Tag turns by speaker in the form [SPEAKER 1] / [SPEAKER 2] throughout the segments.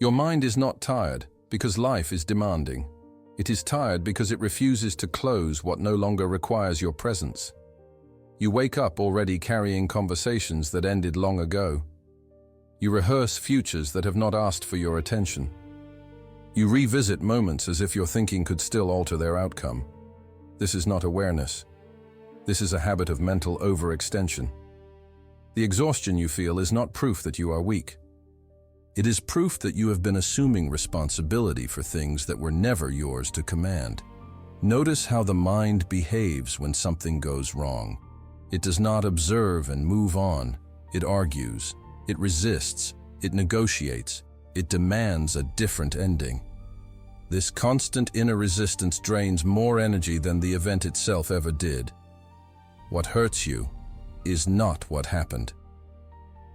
[SPEAKER 1] Your mind is not tired because life is demanding. It is tired because it refuses to close what no longer requires your presence. You wake up already carrying conversations that ended long ago. You rehearse futures that have not asked for your attention. You revisit moments as if your thinking could still alter their outcome. This is not awareness. This is a habit of mental overextension. The exhaustion you feel is not proof that you are weak. It is proof that you have been assuming responsibility for things that were never yours to command. Notice how the mind behaves when something goes wrong. It does not observe and move on. It argues. It resists. It negotiates. It demands a different ending. This constant inner resistance drains more energy than the event itself ever did. What hurts you is not what happened.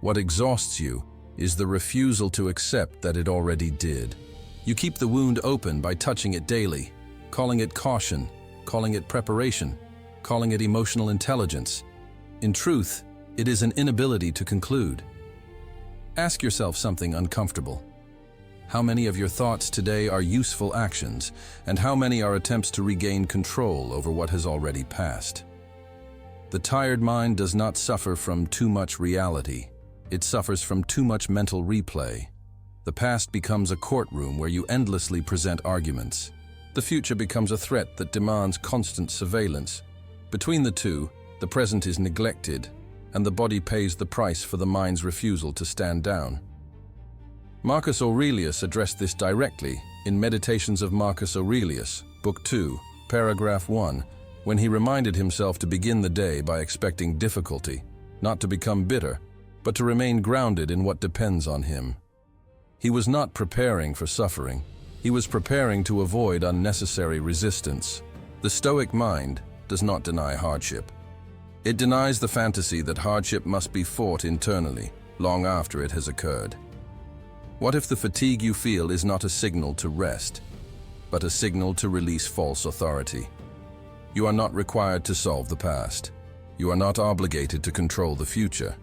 [SPEAKER 1] What exhausts you is the refusal to accept that it already did. You keep the wound open by touching it daily, calling it caution, calling it preparation, calling it emotional intelligence. In truth, it is an inability to conclude. Ask yourself something uncomfortable. How many of your thoughts today are useful actions, and how many are attempts to regain control over what has already passed? The tired mind does not suffer from too much reality. It suffers from too much mental replay. The past becomes a courtroom where you endlessly present arguments. The future becomes a threat that demands constant surveillance. Between the two, the present is neglected, and the body pays the price for the mind's refusal to stand down. Marcus Aurelius addressed this directly in Meditations of Marcus Aurelius, Book 2, Paragraph 1, when he reminded himself to begin the day by expecting difficulty, not to become bitter, but to remain grounded in what depends on him. He was not preparing for suffering. He was preparing to avoid unnecessary resistance. The Stoic mind does not deny hardship. It denies the fantasy that hardship must be fought internally, long after it has occurred. What if the fatigue you feel is not a signal to rest, but a signal to release false authority? You are not required to solve the past. You are not obligated to control the future.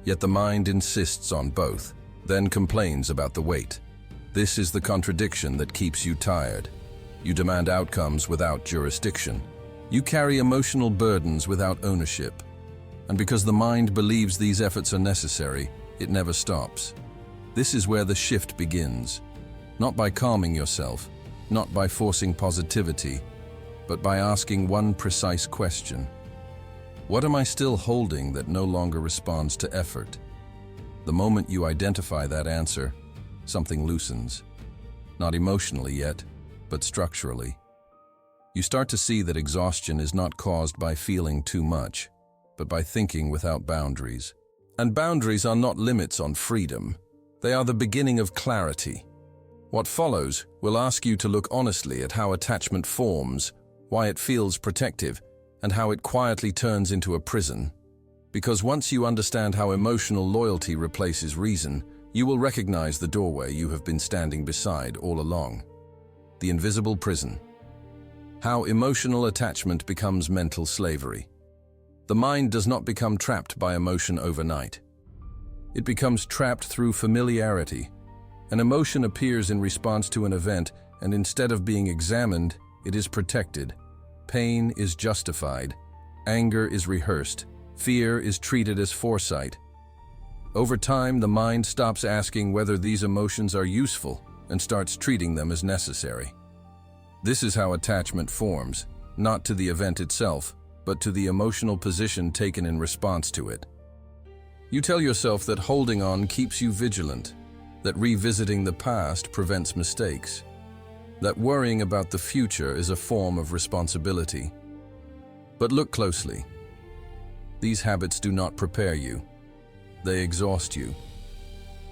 [SPEAKER 1] Yet the mind insists on both, then complains about the weight. This is the contradiction that keeps you tired. You demand outcomes without jurisdiction. You carry emotional burdens without ownership. And because the mind believes these efforts are necessary, it never stops. This is where the shift begins. Not by calming yourself, not by forcing positivity, but by asking one precise question. What am I still holding that no longer responds to effort? The moment you identify that answer, something loosens. Not emotionally yet, but structurally. You start to see that exhaustion is not caused by feeling too much, but by thinking without boundaries. And boundaries are not limits on freedom. They are the beginning of clarity. What follows will ask you to look honestly at how attachment forms, why it feels protective, and how it quietly turns into a prison. Because once you understand how emotional loyalty replaces reason, you will recognize the doorway you have been standing beside all along. The invisible prison. How emotional attachment becomes mental slavery. The mind does not become trapped by emotion overnight. It becomes trapped through familiarity. An emotion appears in response to an event, and instead of being examined, it is protected. Pain is justified. Anger is rehearsed. Fear is treated as foresight. Over time, the mind stops asking whether these emotions are useful and starts treating them as necessary. This is how attachment forms, not to the event itself, but to the emotional position taken in response to it. You tell yourself that holding on keeps you vigilant, that revisiting the past prevents mistakes, that worrying about the future is a form of responsibility. But look closely. These habits do not prepare you. They exhaust you.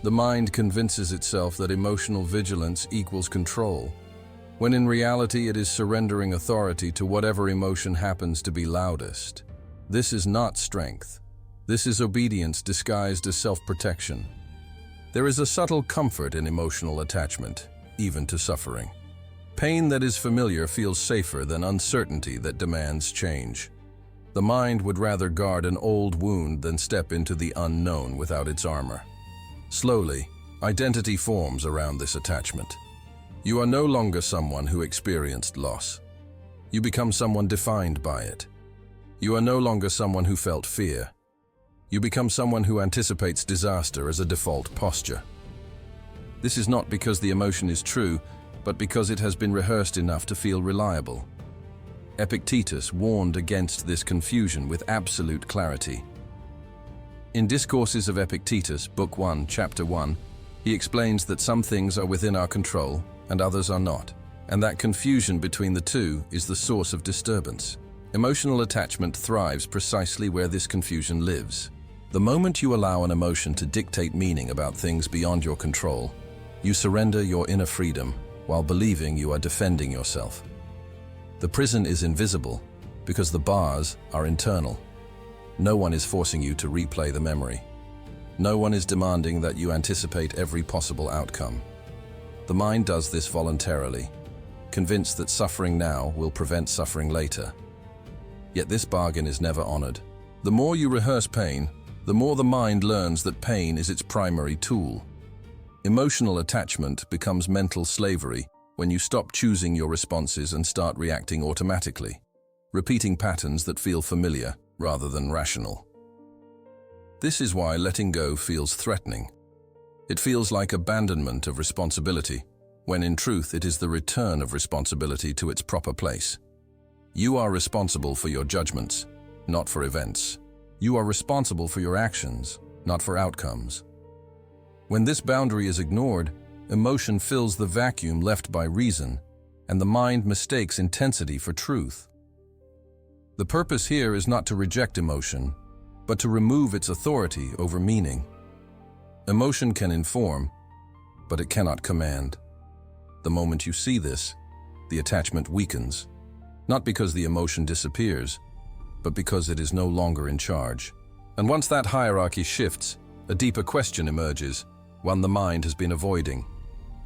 [SPEAKER 1] The mind convinces itself that emotional vigilance equals control, when in reality it is surrendering authority to whatever emotion happens to be loudest. This is not strength. This is obedience disguised as self-protection. There is a subtle comfort in emotional attachment, even to suffering. Pain that is familiar feels safer than uncertainty that demands change. The mind would rather guard an old wound than step into the unknown without its armor. Slowly, Identity forms around this attachment. You are no longer someone who experienced loss. You become someone defined by it. You are no longer someone who felt fear. You become someone who anticipates disaster as a default posture. This is not because the emotion is true, but because it has been rehearsed enough to feel reliable. Epictetus warned against this confusion with absolute clarity. In Discourses of Epictetus, Book 1, Chapter 1, he explains that some things are within our control and others are not, and that confusion between the two is the source of disturbance. Emotional attachment thrives precisely where this confusion lives. The moment you allow an emotion to dictate meaning about things beyond your control, you surrender your inner freedom while believing you are defending yourself. The prison is invisible because the bars are internal. No one is forcing you to replay the memory. No one is demanding that you anticipate every possible outcome. The mind does this voluntarily, convinced that suffering now will prevent suffering later. Yet this bargain is never honored. The more you rehearse pain, the more the mind learns that pain is its primary tool. Emotional attachment becomes mental slavery when you stop choosing your responses and start reacting automatically, repeating patterns that feel familiar rather than rational. This is why letting go feels threatening. It feels like abandonment of responsibility, when in truth it is the return of responsibility to its proper place. You are responsible for your judgments, not for events. You are responsible for your actions, not for outcomes. When this boundary is ignored, emotion fills the vacuum left by reason, and the mind mistakes intensity for truth. The purpose here is not to reject emotion, but to remove its authority over meaning. Emotion can inform, but it cannot command. The moment you see this, the attachment weakens, not because the emotion disappears, but because it is no longer in charge. And once that hierarchy shifts, a deeper question emerges, one the mind has been avoiding.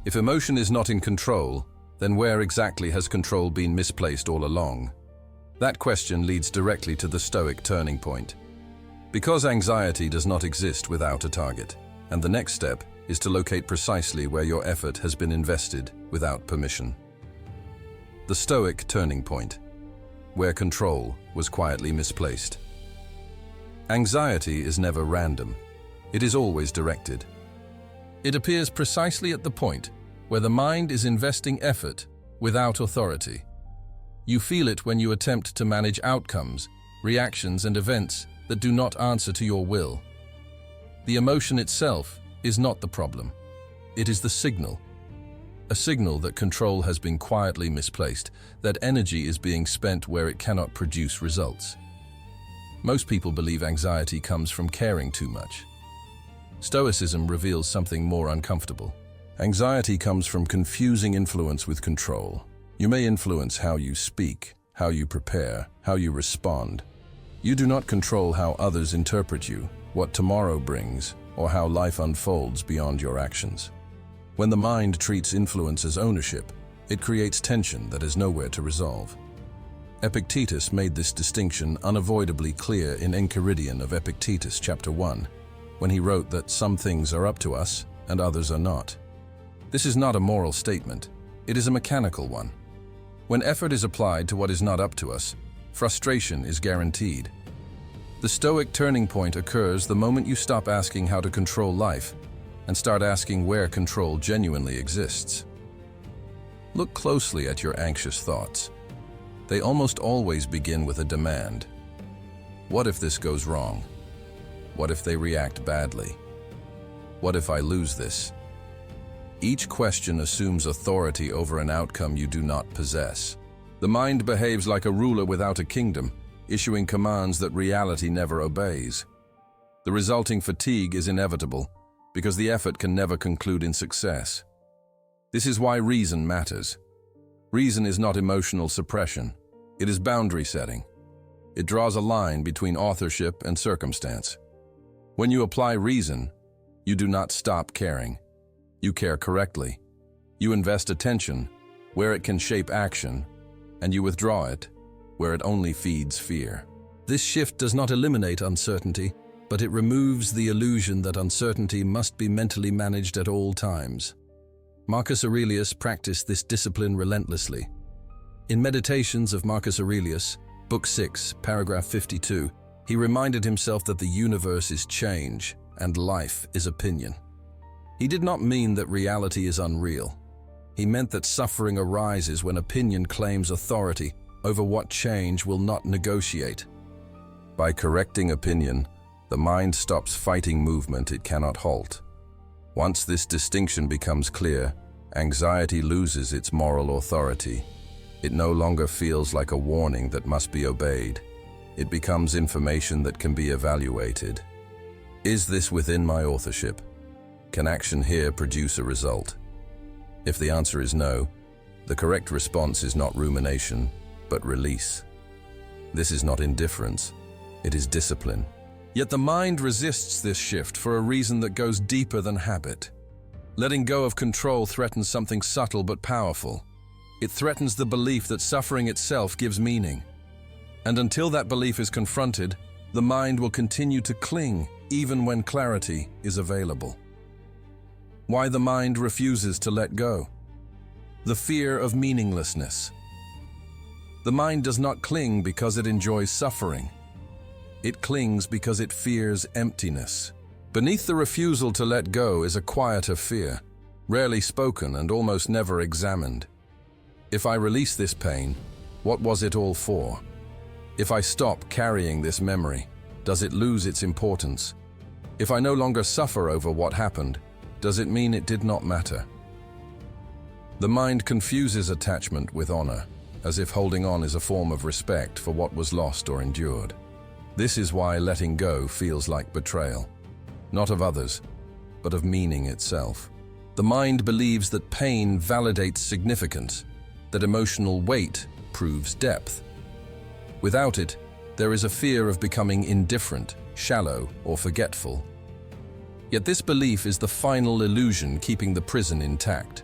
[SPEAKER 1] If emotion is not in control, then where exactly has control been misplaced all along? That question leads directly to the Stoic turning point. Because anxiety does not exist without a target, and the next step is to locate precisely where your effort has been invested without permission. The Stoic turning point, where control was quietly misplaced. Anxiety is never random. It is always directed. It appears precisely at the point where the mind is investing effort without authority. You feel it when you attempt to manage outcomes, reactions, and events that do not answer to your will. The emotion itself is not the problem. It is the signal. A signal that control has been quietly misplaced, that energy is being spent where it cannot produce results. Most people believe anxiety comes from caring too much. Stoicism reveals something more uncomfortable. Anxiety comes from confusing influence with control. You may influence how you speak, how you prepare, how you respond. You do not control how others interpret you, what tomorrow brings, or how life unfolds beyond your actions. When the mind treats influence as ownership, it creates tension that is nowhere to resolve. Epictetus made this distinction unavoidably clear in Enchiridion of Epictetus, Chapter 1, when he wrote that some things are up to us and others are not. This is not a moral statement, it is a mechanical one. When effort is applied to what is not up to us, frustration is guaranteed. The Stoic turning point occurs the moment you stop asking how to control life and start asking where control genuinely exists. Look closely at your anxious thoughts. They almost always begin with a demand. What if this goes wrong? What if they react badly? What if I lose this? Each question assumes authority over an outcome you do not possess. The mind behaves like a ruler without a kingdom, issuing commands that reality never obeys. The resulting fatigue is inevitable, because the effort can never conclude in success. This is why reason matters. Reason is not emotional suppression, it is boundary setting. It draws a line between authorship and circumstance. When you apply reason, you do not stop caring. You care correctly. You invest attention where it can shape action, and you withdraw it where it only feeds fear. This shift does not eliminate uncertainty, but it removes the illusion that uncertainty must be mentally managed at all times. Marcus Aurelius practiced this discipline relentlessly. In Meditations of Marcus Aurelius, Book 6, paragraph 52, he reminded himself that the universe is change and life is opinion. He did not mean that reality is unreal. He meant that suffering arises when opinion claims authority over what change will not negotiate. By correcting opinion, the mind stops fighting movement it cannot halt. Once this distinction becomes clear, anxiety loses its moral authority. It no longer feels like a warning that must be obeyed. It becomes information that can be evaluated. Is this within my authorship? Can action here produce a result? If the answer is no, the correct response is not rumination, but release. This is not indifference, it is discipline. Yet the mind resists this shift for a reason that goes deeper than habit. Letting go of control threatens something subtle but powerful. It threatens the belief that suffering itself gives meaning. And until that belief is confronted, the mind will continue to cling even when clarity is available. Why the mind refuses to let go? The fear of meaninglessness. The mind does not cling because it enjoys suffering. It clings because it fears emptiness. Beneath the refusal to let go is a quieter fear, rarely spoken and almost never examined. If I release this pain, what was it all for? If I stop carrying this memory, does it lose its importance? If I no longer suffer over what happened, does it mean it did not matter? The mind confuses attachment with honor, as if holding on is a form of respect for what was lost or endured. This is why letting go feels like betrayal, not of others, but of meaning itself. The mind believes that pain validates significance, that emotional weight proves depth. Without it, there is a fear of becoming indifferent, shallow, or forgetful. Yet this belief is the final illusion keeping the prison intact.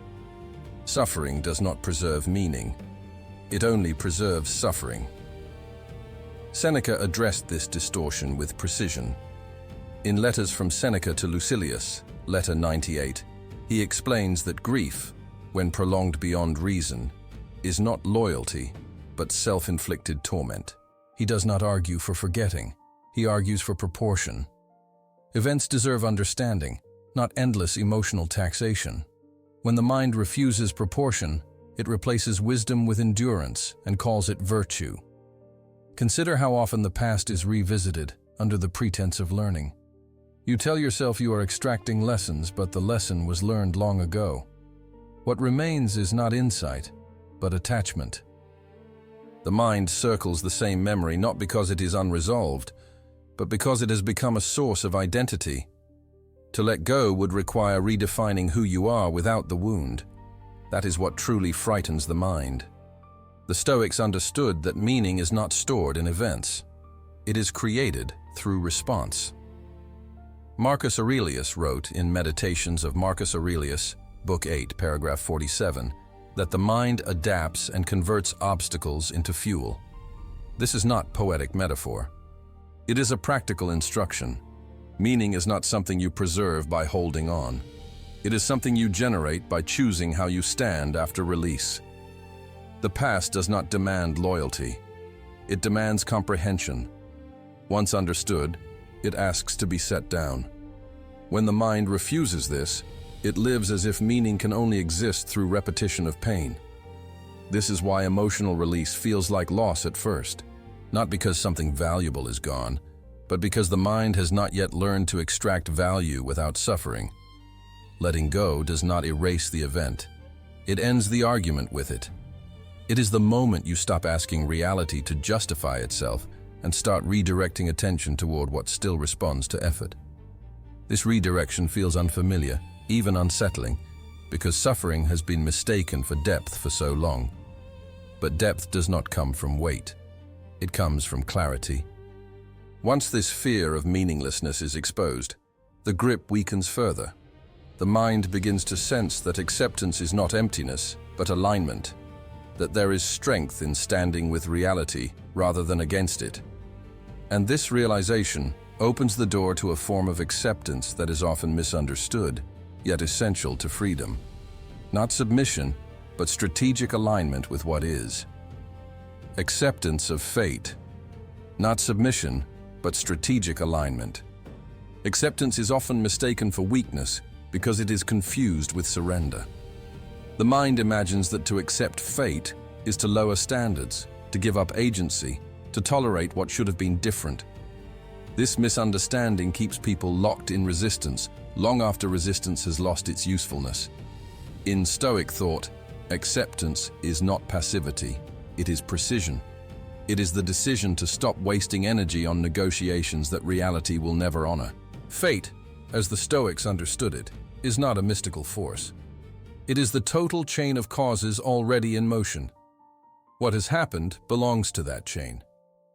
[SPEAKER 1] Suffering does not preserve meaning. It only preserves suffering. Seneca addressed this distortion with precision. In Letters from Seneca to Lucilius, letter 98, he explains that grief, when prolonged beyond reason, is not loyalty, but self-inflicted torment. He does not argue for forgetting. He argues for proportion. Events deserve understanding, not endless emotional taxation. When the mind refuses proportion, it replaces wisdom with endurance and calls it virtue. Consider how often the past is revisited under the pretense of learning. You tell yourself you are extracting lessons, but the lesson was learned long ago. What remains is not insight, but attachment. The mind circles the same memory not because it is unresolved, but because it has become a source of identity. To let go would require redefining who you are without the wound. That is what truly frightens the mind. The Stoics understood that meaning is not stored in events. It is created through response. Marcus Aurelius wrote in Meditations of Marcus Aurelius, Book 8, paragraph 47, that the mind adapts and converts obstacles into fuel. This is not poetic metaphor. It is a practical instruction. Meaning is not something you preserve by holding on. It is something you generate by choosing how you stand after release. The past does not demand loyalty. It demands comprehension. Once understood, it asks to be set down. When the mind refuses this, it lives as if meaning can only exist through repetition of pain. This is why emotional release feels like loss at first, not because something valuable is gone, but because the mind has not yet learned to extract value without suffering. Letting go does not erase the event. It ends the argument with it. It is the moment you stop asking reality to justify itself and start redirecting attention toward what still responds to effort. This redirection feels unfamiliar, even unsettling, because suffering has been mistaken for depth for so long. But depth does not come from weight. It comes from clarity. Once this fear of meaninglessness is exposed, the grip weakens further. The mind begins to sense that acceptance is not emptiness, but alignment, that there is strength in standing with reality rather than against it. And this realization, opens the door to a form of acceptance that is often misunderstood, yet essential to freedom. Not submission, but strategic alignment with what is. Acceptance of fate. Not submission, but strategic alignment. Acceptance is often mistaken for weakness because it is confused with surrender. The mind imagines that to accept fate is to lower standards, to give up agency, to tolerate what should have been different. This misunderstanding keeps people locked in resistance long after resistance has lost its usefulness. In Stoic thought, acceptance is not passivity, it is precision. It is the decision to stop wasting energy on negotiations that reality will never honor. Fate, as the Stoics understood it, is not a mystical force. It is the total chain of causes already in motion. What has happened belongs to that chain.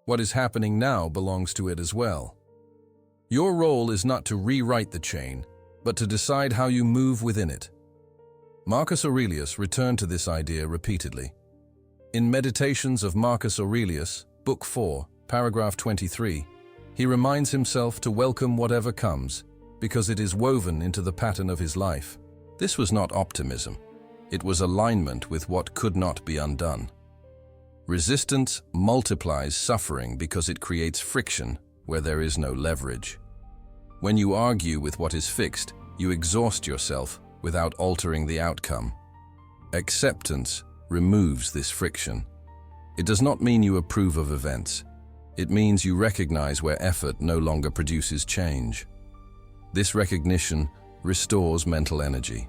[SPEAKER 1] What is happening now belongs to it as well. Your role is not to rewrite the chain, but to decide how you move within it. Marcus Aurelius returned to this idea repeatedly. In Meditations of Marcus Aurelius, Book 4, paragraph 23, he reminds himself to welcome whatever comes, because it is woven into the pattern of his life. This was not optimism. It was alignment with what could not be undone. Resistance multiplies suffering because it creates friction where there is no leverage. When you argue with what is fixed, you exhaust yourself without altering the outcome. Acceptance removes this friction. It does not mean you approve of events. It means you recognize where effort no longer produces change. This recognition restores mental energy.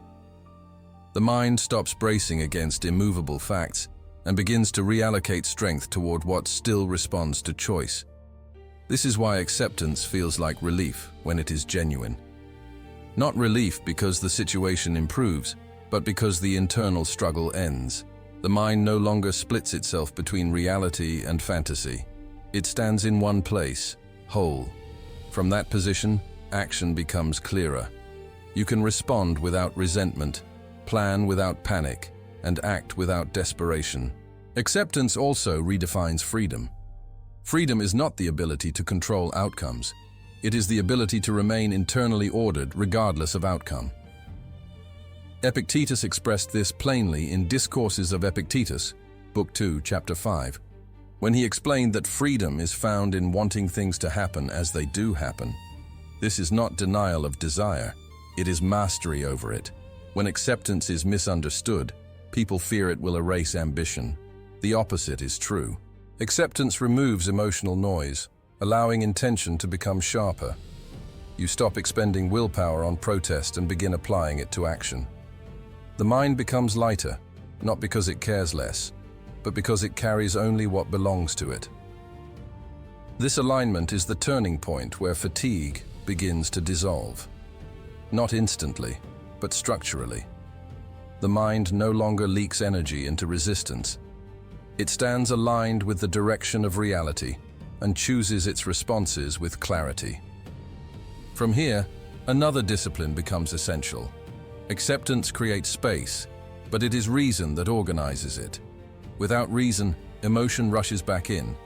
[SPEAKER 1] The mind stops bracing against immovable facts and begins to reallocate strength toward what still responds to choice. This is why acceptance feels like relief when it is genuine. Not relief because the situation improves, but because the internal struggle ends. The mind no longer splits itself between reality and fantasy. It stands in one place, whole. From that position, action becomes clearer. You can respond without resentment, plan without panic, and act without desperation. Acceptance also redefines freedom. Freedom is not the ability to control outcomes. It is the ability to remain internally ordered regardless of outcome. Epictetus expressed this plainly in Discourses of Epictetus, Book 2, Chapter 5, when he explained that freedom is found in wanting things to happen as they do happen. This is not denial of desire, it is mastery over it. When acceptance is misunderstood, people fear it will erase ambition. The opposite is true. Acceptance removes emotional noise, allowing intention to become sharper. You stop expending willpower on protest and begin applying it to action. The mind becomes lighter, not because it cares less, but because it carries only what belongs to it. This alignment is the turning point where fatigue begins to dissolve. Not instantly, but structurally. The mind no longer leaks energy into resistance. It stands aligned with the direction of reality and chooses its responses with clarity. From here, another discipline becomes essential. Acceptance creates space, but it is reason that organizes it. Without reason, emotion rushes back in.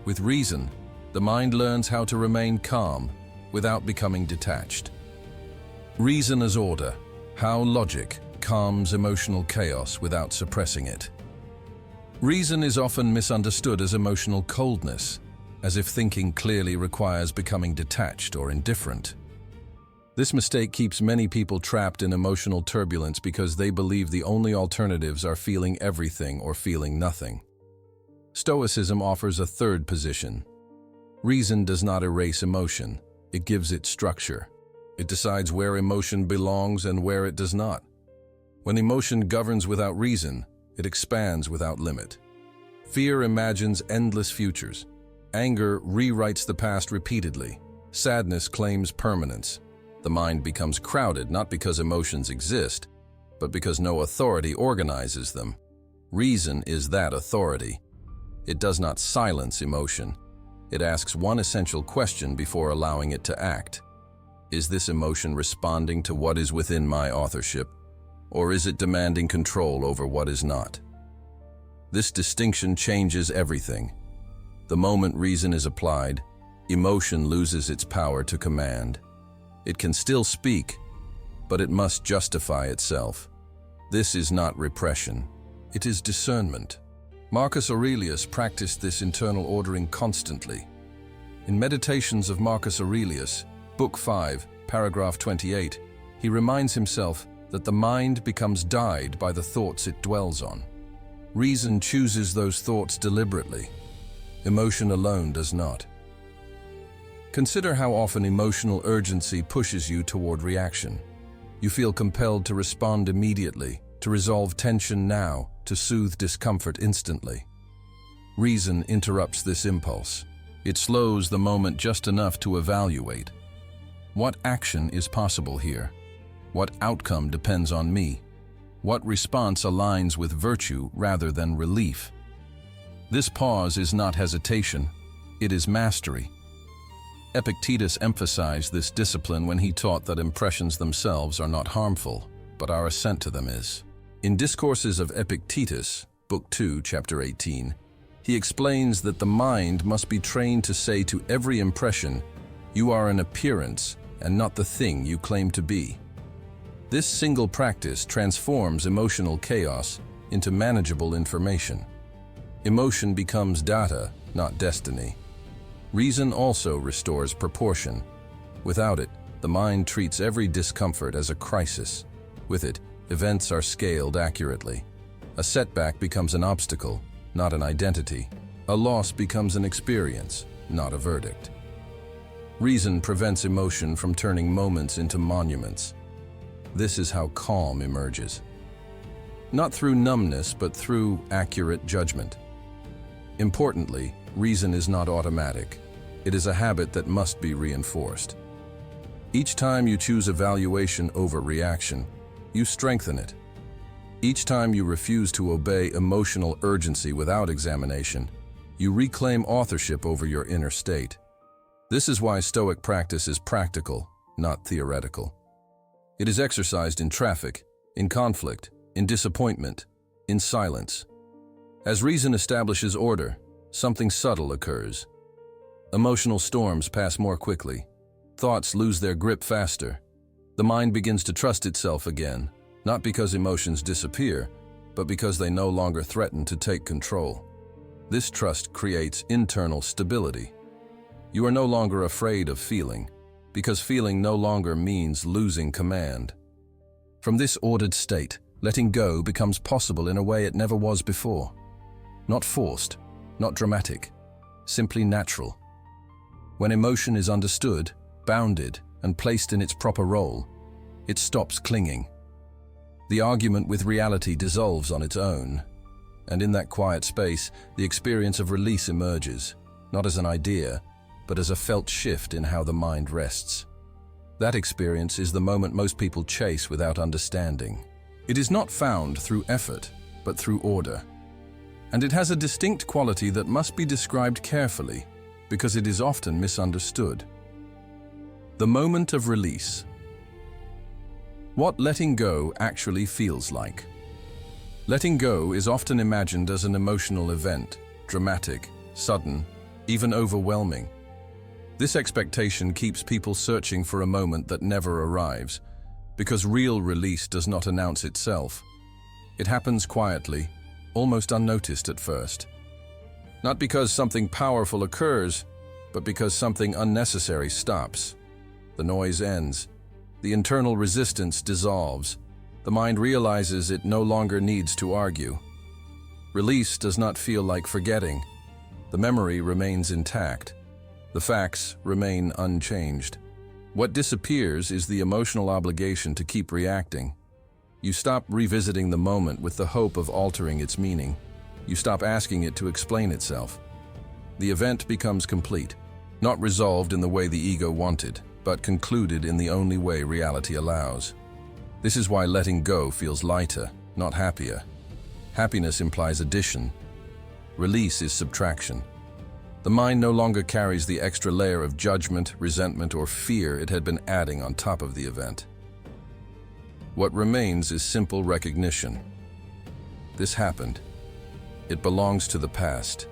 [SPEAKER 1] With reason, the mind learns how to remain calm without becoming detached. Reason as order, how logic calms emotional chaos without suppressing it. Reason is often misunderstood as emotional coldness, as if thinking clearly requires becoming detached or indifferent. This mistake keeps many people trapped in emotional turbulence because they believe the only alternatives are feeling everything or feeling nothing. Stoicism offers a third position. Reason does not erase emotion, it gives it structure. It decides where emotion belongs and where it does not. When emotion governs without reason, it expands without limit. Fear imagines endless futures. Anger rewrites the past repeatedly. Sadness claims permanence. The mind becomes crowded not because emotions exist, but because no authority organizes them. Reason is that authority. It does not silence emotion. It asks one essential question before allowing it to act. Is this emotion responding to what is within my authorship, or is it demanding control over what is not? This distinction changes everything. The moment reason is applied, Emotion loses its power to command. It can still speak, but it must justify itself. This is not repression. It is discernment. Marcus Aurelius practiced this internal ordering constantly. In Meditations of Marcus Aurelius, Book 5, paragraph 28, he reminds himself that the mind becomes dyed by the thoughts it dwells on. Reason chooses those thoughts deliberately. Emotion alone does not. Consider how often emotional urgency pushes you toward reaction. You feel compelled to respond immediately, to resolve tension now, to soothe discomfort instantly. Reason interrupts this impulse. It slows the moment just enough to evaluate. What action is possible here? What outcome depends on me? What response aligns with virtue rather than relief? This pause is not hesitation, it is mastery. Epictetus emphasized this discipline when he taught that impressions themselves are not harmful, but our assent to them is. In Discourses of Epictetus, Book 2, Chapter 18, he explains that the mind must be trained to say to every impression, "You are an appearance and not the thing you claim to be." This single practice transforms emotional chaos into manageable information. Emotion becomes data, not destiny. Reason also restores proportion. Without it, the mind treats every discomfort as a crisis. With it, events are scaled accurately. A setback becomes an obstacle, not an identity. A loss becomes an experience, not a verdict. Reason prevents emotion from turning moments into monuments. This is how calm emerges. Not through numbness, but through accurate judgment. Importantly, reason is not automatic. It is a habit that must be reinforced. Each time you choose evaluation over reaction, you strengthen it. Each time you refuse to obey emotional urgency without examination, you reclaim authorship over your inner state. This is why Stoic practice is practical, not theoretical. It is exercised in traffic, in conflict, in disappointment, in silence. As reason establishes order, something subtle occurs. Emotional storms pass more quickly. Thoughts lose their grip faster. The mind begins to trust itself again, not because emotions disappear, but because they no longer threaten to take control. This trust creates internal stability. You are no longer afraid of feeling, because feeling no longer means losing command. From this ordered state, letting go becomes possible in a way it never was before. Not forced, not dramatic, simply natural. When emotion is understood, bounded, and placed in its proper role, it stops clinging. The argument with reality dissolves on its own, and in that quiet space, the experience of release emerges, not as an idea, but as a felt shift in how the mind rests. That experience is the moment most people chase without understanding. It is not found through effort, but through order. And it has a distinct quality that must be described carefully, because it is often misunderstood. The moment of release. What letting go actually feels like. Letting go is often imagined as an emotional event, dramatic, sudden, even overwhelming. This expectation keeps people searching for a moment that never arrives, because real release does not announce itself. It happens quietly, almost unnoticed at first. Not because something powerful occurs, but because something unnecessary stops. The noise ends. The internal resistance dissolves. The mind realizes it no longer needs to argue. Release does not feel like forgetting. The memory remains intact. The facts remain unchanged. What disappears is the emotional obligation to keep reacting. You stop revisiting the moment with the hope of altering its meaning. You stop asking it to explain itself. The event becomes complete, not resolved in the way the ego wanted, but concluded in the only way reality allows. This is why letting go feels lighter, not happier. Happiness implies addition. Release is subtraction. The mind no longer carries the extra layer of judgment, resentment, or fear it had been adding on top of the event. What remains is simple recognition. This happened. It belongs to the past.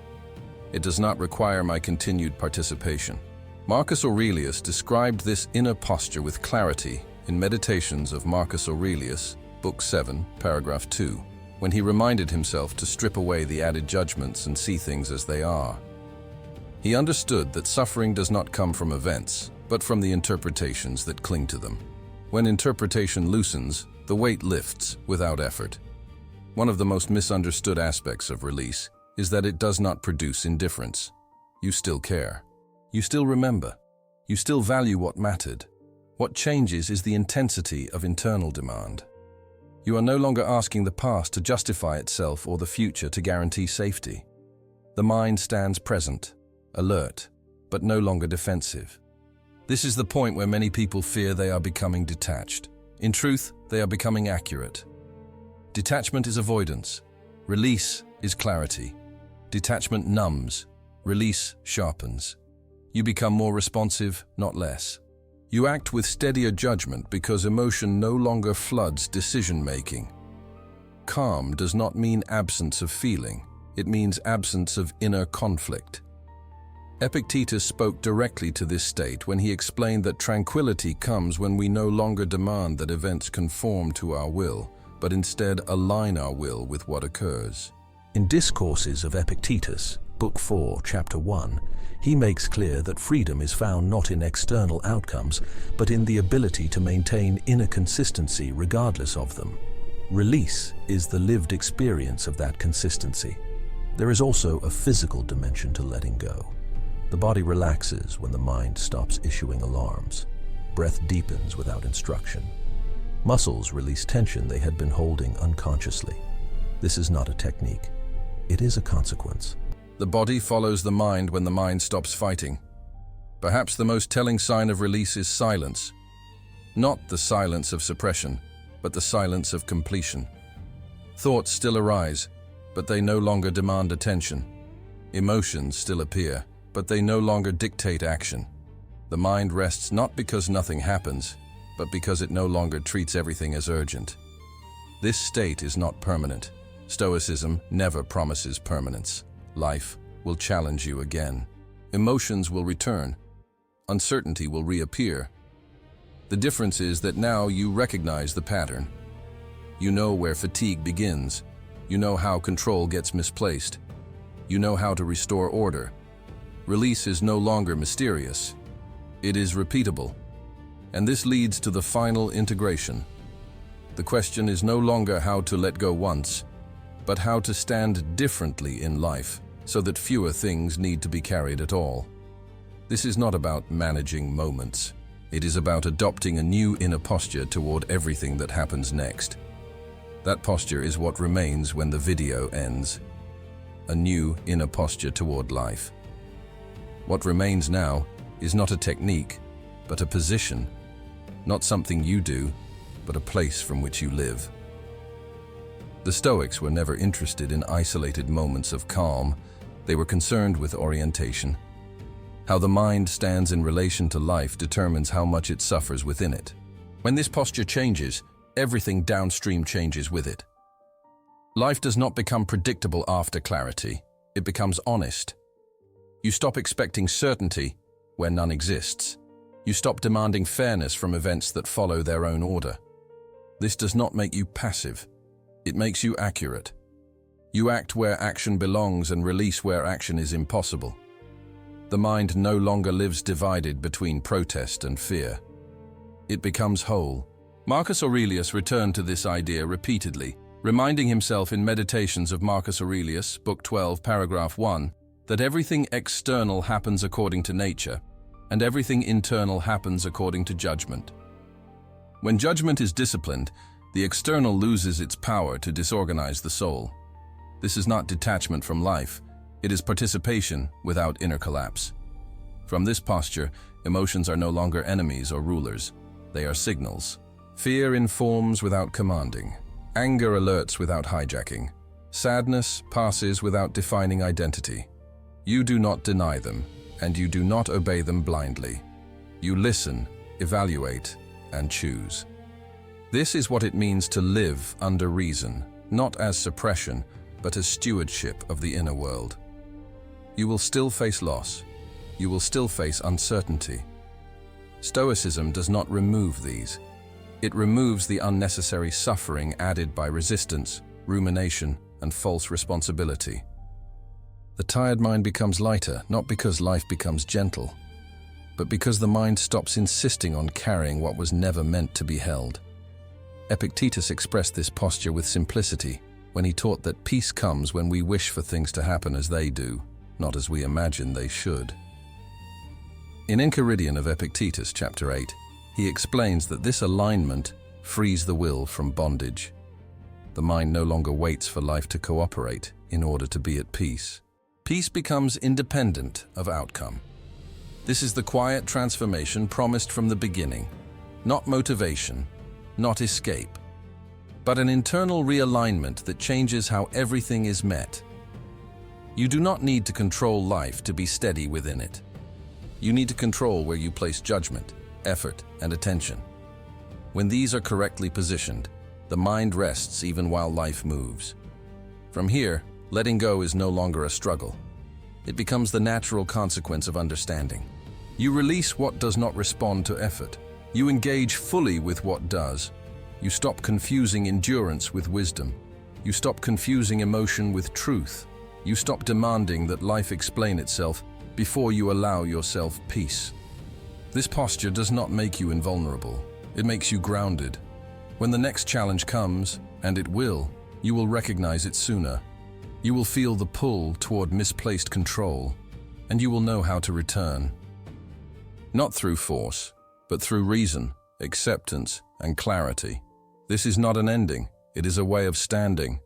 [SPEAKER 1] It does not require my continued participation. Marcus Aurelius described this inner posture with clarity in Meditations of Marcus Aurelius, Book 7, Paragraph 2, when he reminded himself to strip away the added judgments and see things as they are. He understood that suffering does not come from events, but from the interpretations that cling to them. When interpretation loosens, the weight lifts without effort. One of the most misunderstood aspects of release is that it does not produce indifference. You still care. You still remember. You still value what mattered. What changes is the intensity of internal demand. You are no longer asking the past to justify itself or the future to guarantee safety. The mind stands present, alert, but no longer defensive. This is the point where many people fear they are becoming detached. In truth, they are becoming accurate. Detachment is avoidance. Release is clarity. Detachment numbs. Release sharpens. You become more responsive, not less. You act with steadier judgment because emotion no longer floods decision-making. Calm does not mean absence of feeling. It means absence of inner conflict. Epictetus spoke directly to this state when he explained that tranquility comes when we no longer demand that events conform to our will, but instead align our will with what occurs.
[SPEAKER 2] In Discourses of Epictetus, Book 4, Chapter 1, he makes clear that freedom is found not in external outcomes, but in the ability to maintain inner consistency regardless of them. Release is the lived experience of that consistency. There is also a physical dimension to letting go. The body relaxes when the mind stops issuing alarms. Breath deepens without instruction. Muscles release tension they had been holding unconsciously. This is not a technique. It is a consequence.
[SPEAKER 1] The body follows the mind when the mind stops fighting. Perhaps the most telling sign of release is silence. Not the silence of suppression, but the silence of completion. Thoughts still arise, but they no longer demand attention. Emotions still appear, but they no longer dictate action. The mind rests not because nothing happens, but because it no longer treats everything as urgent. This state is not permanent. Stoicism never promises permanence. Life will challenge you again. Emotions will return. Uncertainty will reappear. The difference is that now you recognize the pattern. You know where fatigue begins. You know how control gets misplaced. You know how to restore order. Release is no longer mysterious. It is repeatable. And this leads to the final integration. The question is no longer how to let go once, but how to stand differently in life so that fewer things need to be carried at all. This is not about managing moments. It is about adopting a new inner posture toward everything that happens next. That posture is what remains when the video ends. A new inner posture toward life. What remains now is not a technique, but a position. Not something you do, but a place from which you live. The Stoics were never interested in isolated moments of calm. They were concerned with orientation. How the mind stands in relation to life determines how much it suffers within it. When this posture changes, everything downstream changes with it. Life does not become predictable after clarity. It becomes honest. You stop expecting certainty where none exists. You stop demanding fairness from events that follow their own order. This does not make you passive. It makes you accurate. You act where action belongs and release where action is impossible. The mind no longer lives divided between protest and fear. It becomes whole. Marcus Aurelius returned to this idea repeatedly, reminding himself in Meditations of Marcus Aurelius, Book 12, Paragraph 1, that everything external happens according to nature, and everything internal happens according to judgment. When judgment is disciplined, the external loses its power to disorganize the soul. This is not detachment from life. It is participation without inner collapse. From this posture, emotions are no longer enemies or rulers. They are signals. Fear informs without commanding. Anger alerts without hijacking. Sadness passes without defining identity. You do not deny them, and you do not obey them blindly. You listen, evaluate, and choose. This is what it means to live under reason, not as suppression, but as stewardship of the inner world. You will still face loss. you will still face uncertainty. Stoicism does not remove these. It removes the unnecessary suffering added by resistance, rumination, and false responsibility. The tired mind becomes lighter, not because life becomes gentle, but because the mind stops insisting on carrying what was never meant to be held. Epictetus expressed this posture with simplicity when he taught that peace comes when we wish for things to happen as they do, not as we imagine they should. In Enchiridion of Epictetus, chapter 8, he explains that this alignment frees the will from bondage. The mind no longer waits for life to cooperate in order to be at peace. Peace becomes independent of outcome. This is the quiet transformation promised from the beginning, not motivation, not escape, but an internal realignment that changes how everything is met. You do not need to control life to be steady within it. You need to control where you place judgment, effort, and attention. When these are correctly positioned, the mind rests even while life moves. From here, letting go is no longer a struggle. It becomes the natural consequence of understanding. You release what does not respond to effort. You engage fully with what does. You stop confusing endurance with wisdom. You stop confusing emotion with truth. You stop demanding that life explain itself before you allow yourself peace. This posture does not make you invulnerable. It makes you grounded. When the next challenge comes, and it will, you will recognize it sooner. You will feel the pull toward misplaced control, and you will know how to return. Not through force, but through reason, acceptance, and clarity. This is not an ending. It is a way of standing,